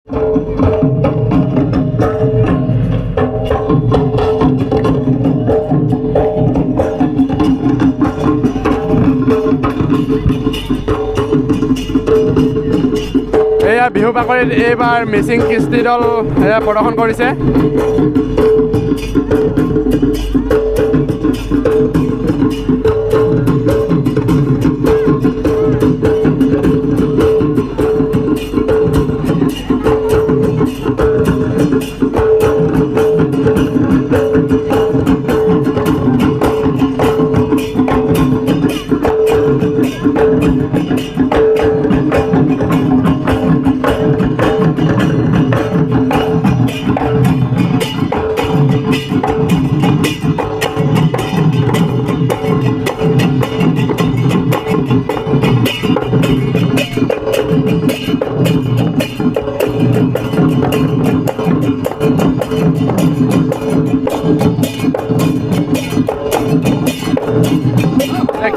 এয়া বিহু বাকৰিত এইবাৰ মিচিং কৃষ্টি দল এয়া প্ৰদৰ্শন কৰিছে।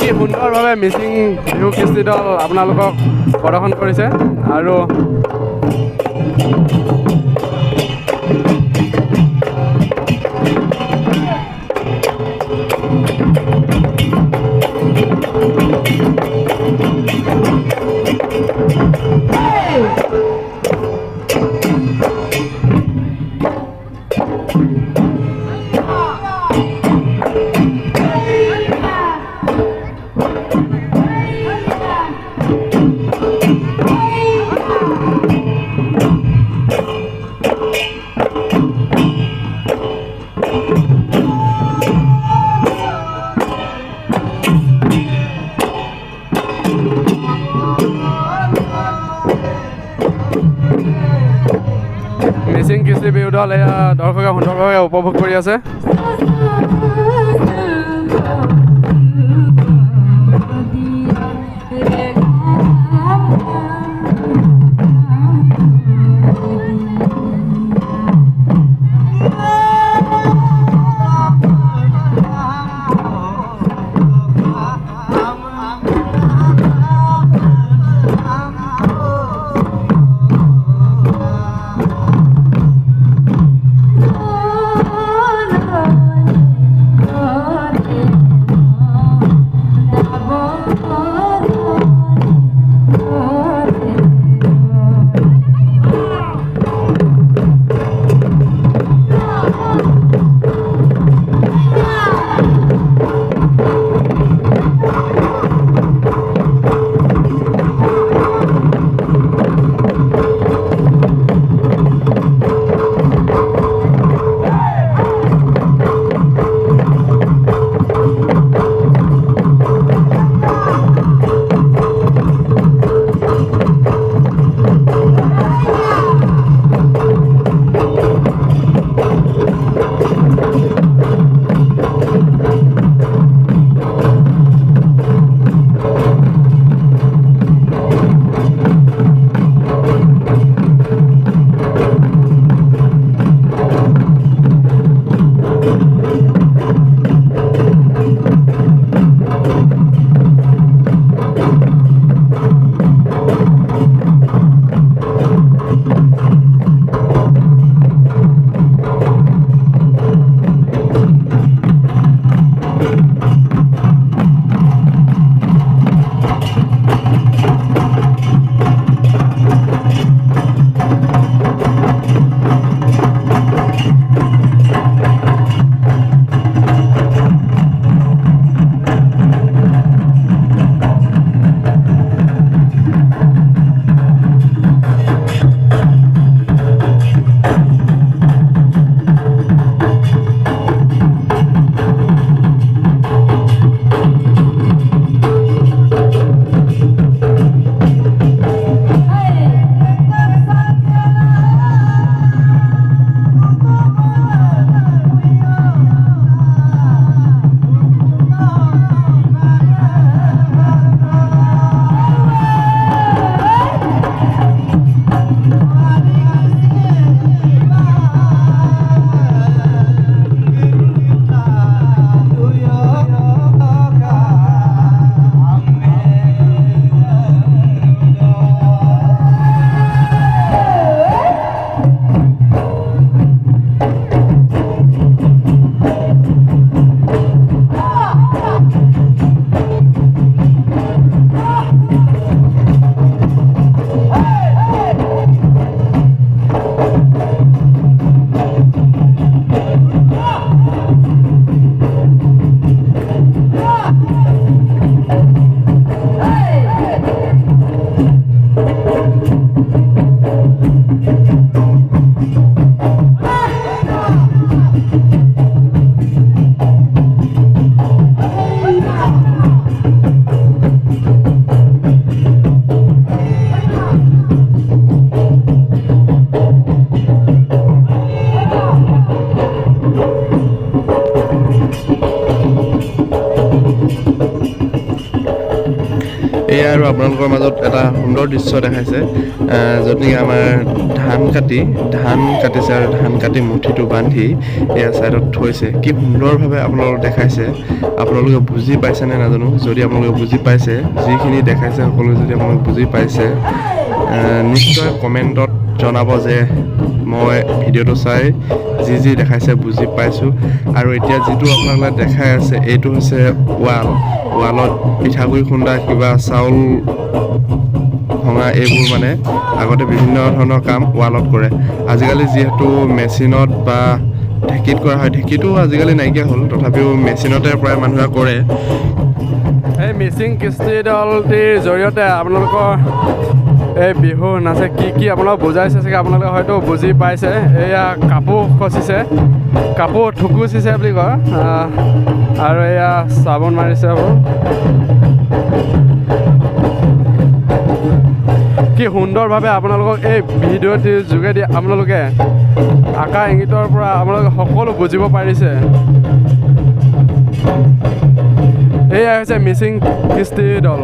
কি সুন্দৰভাৱে মিচিং বিহু কৃষ্টি দল আপোনালোকক প্ৰদৰ্শন কৰিছে। আৰু মিচিং কৃষ্টি বিহু দল এয়া দৰ্শকে সুন্দৰভাৱে উপভোগ কৰি আছে। আৰু আপোনালোকৰ মাজত এটা সুন্দৰ দৃশ্য দেখাইছে য'ত নেকি আমাৰ ধান কাটিছে আৰু ধান কাটি মুঠিটো বান্ধি এয়া ছাইডত থৈছে। কি সুন্দৰভাৱে আপোনালোকক দেখাইছে, আপোনালোকে বুজি পাইছেনে নাজানো। যদি আপোনালোকে বুজি পাইছে, যিখিনি দেখাইছে সকলোৱে যদি আপোনালোকে বুজি পাইছে, নিশ্চয় কমেণ্টত জনাব যে মই ভিডিঅ'টো চাই যি দেখাইছে বুজি পাইছোঁ। আৰু এতিয়া যিটো আপোনালোকে দেখাই আছে এইটো হৈছে ৱালত পিঠাগুড়ি খুন্দা, কিবা চাউল ভঙা, এইবোৰ মানে আগতে বিভিন্ন ধৰণৰ কাম ৱালত কৰে। আজিকালি যিহেতু মেচিনত বা ঢেঁকীত কৰা হয়, ঢেঁকীটো আজিকালি নাইকিয়া হ'ল, তথাপিও মেচিনতে প্ৰায় মানুহে কৰে। এই মিচিং কৃষ্টি দলটিৰ জৰিয়তে আপোনালোকৰ এই বিহু নাচে কি আপোনালোকক বুজাইছে চাগে, আপোনালোকে হয়তো বুজি পাইছে। এয়া কাপোৰ খচিছে, কাপোৰ থুকুচিছে বুলি কয়, আৰু এয়া চাবোন মাৰিছে। কি সুন্দৰভাৱে আপোনালোকক এই ভিডিঅ'টিৰ যোগেদি আপোনালোকে আকাৰ ইংগিতৰ পৰা আপোনালোকে সকলো বুজিব পাৰিছে। এয়াই হৈছে মিচিং কৃষ্টি দল।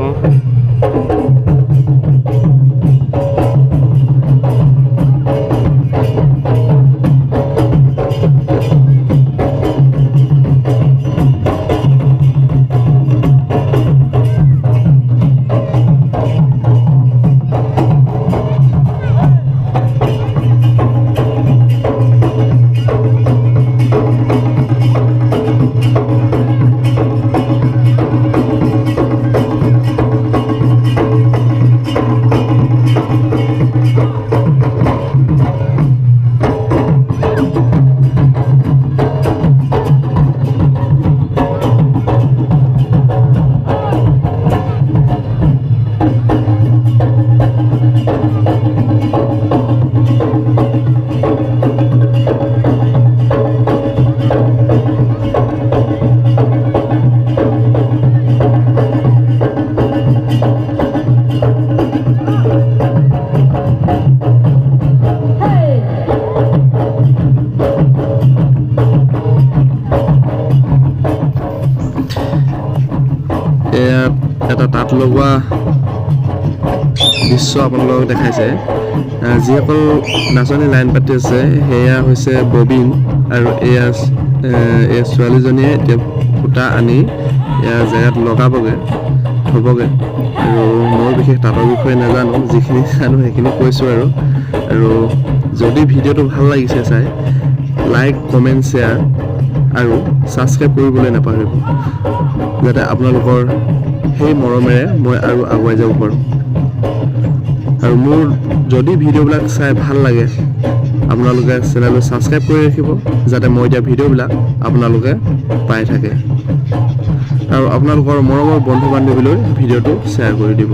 এটা তাঁত লগোৱা দৃশ্য আপোনালোকক দেখাইছে। যিসকল নাচনী লাইন পাতি আছে সেয়া হৈছে ববিন, আৰু এয়া ছোৱালীজনীয়ে এতিয়া সূতা আনি এয়া জেগাত লগাবগৈ, থ'বগৈ। আৰু মই বিশেষ তাঁতৰ বিষয়ে নাজানো, যিখিনি জানো সেইখিনি কৈছোঁ। আৰু যদি ভিডিঅ'টো ভাল লাগিছে চাই, লাইক, কমেণ্ট, শ্বেয়াৰ আৰু ছাবস্ক্ৰাইব কৰিবলৈ নাপাহৰিব, যাতে আপোনালোকৰ সেই মৰমেৰে মই আৰু আগুৱাই যাব পাৰোঁ। আৰু মোৰ যদি ভিডিঅ'বিলাক চাই ভাল লাগে, আপোনালোকে চেনেলটো ছাবস্ক্ৰাইব কৰি ৰাখিব, যাতে মই দিয়া ভিডিঅ'বিলাক আপোনালোকে পাই থাকে। আৰু আপোনালোকৰ মৰমৰ বন্ধু বান্ধৱীলৈ ভিডিঅ'টো শ্বেয়াৰ কৰি দিব।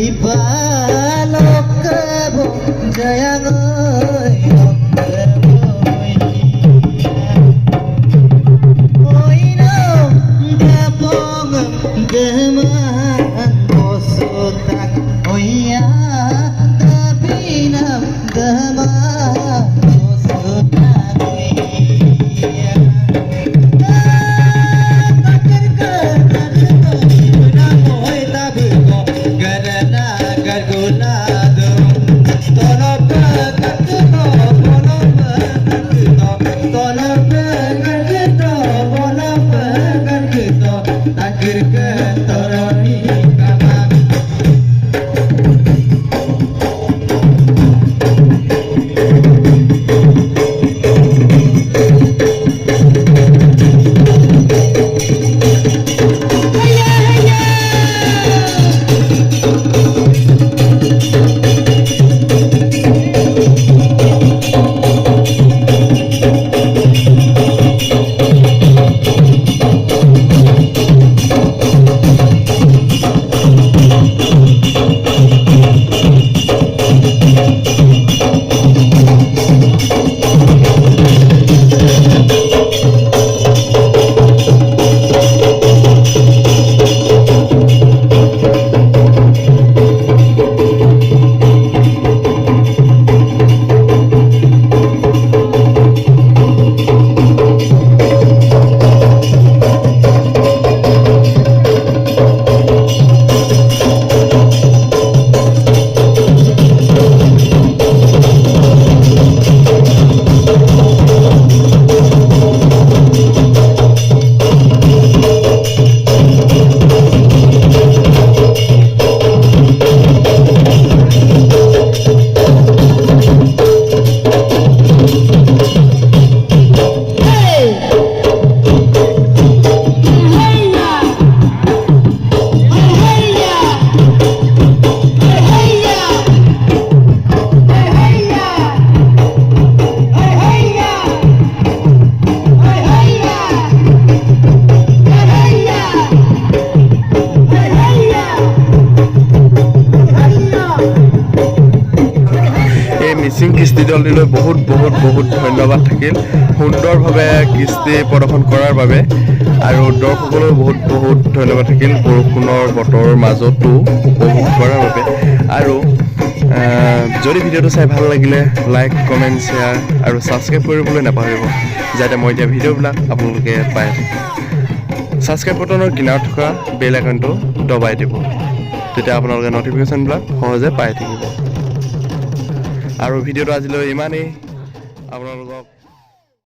Ibalok মিচিং কৃষ্টি দলটিলৈ বহুত বহুত বহুত ধন্যবাদ থাকিল সুন্দৰভাৱে কৃষ্টি প্ৰদৰ্শন কৰাৰ বাবে আৰু দৰ্শকলৈও বহুত বহুত ধন্যবাদ থাকিল বৰষুণৰ বতৰৰ মাজতো উপভোগ কৰাৰ বাবে আৰু যদি ভিডিঅ'টো চাই ভাল লাগিলে লাইক কমেণ্ট শ্বেয়াৰ আৰু ছাবস্ক্ৰাইব কৰিবলৈ নাপাহৰিব যাতে মই এতিয়া ভিডিঅ'বিলাক আপোনালোকে পাই থাকে ছাবস্ক্ৰাইব বটনৰ কিনাৰত থকা বেল আইকনটো দবাই দিব তেতিয়া আপোনালোকে নটিফিকেশ্যনবিলাক সহজে পাই থাকিব আৰু ভিডিঅ'টো আজিলৈ ইমানেই আপোনালোকক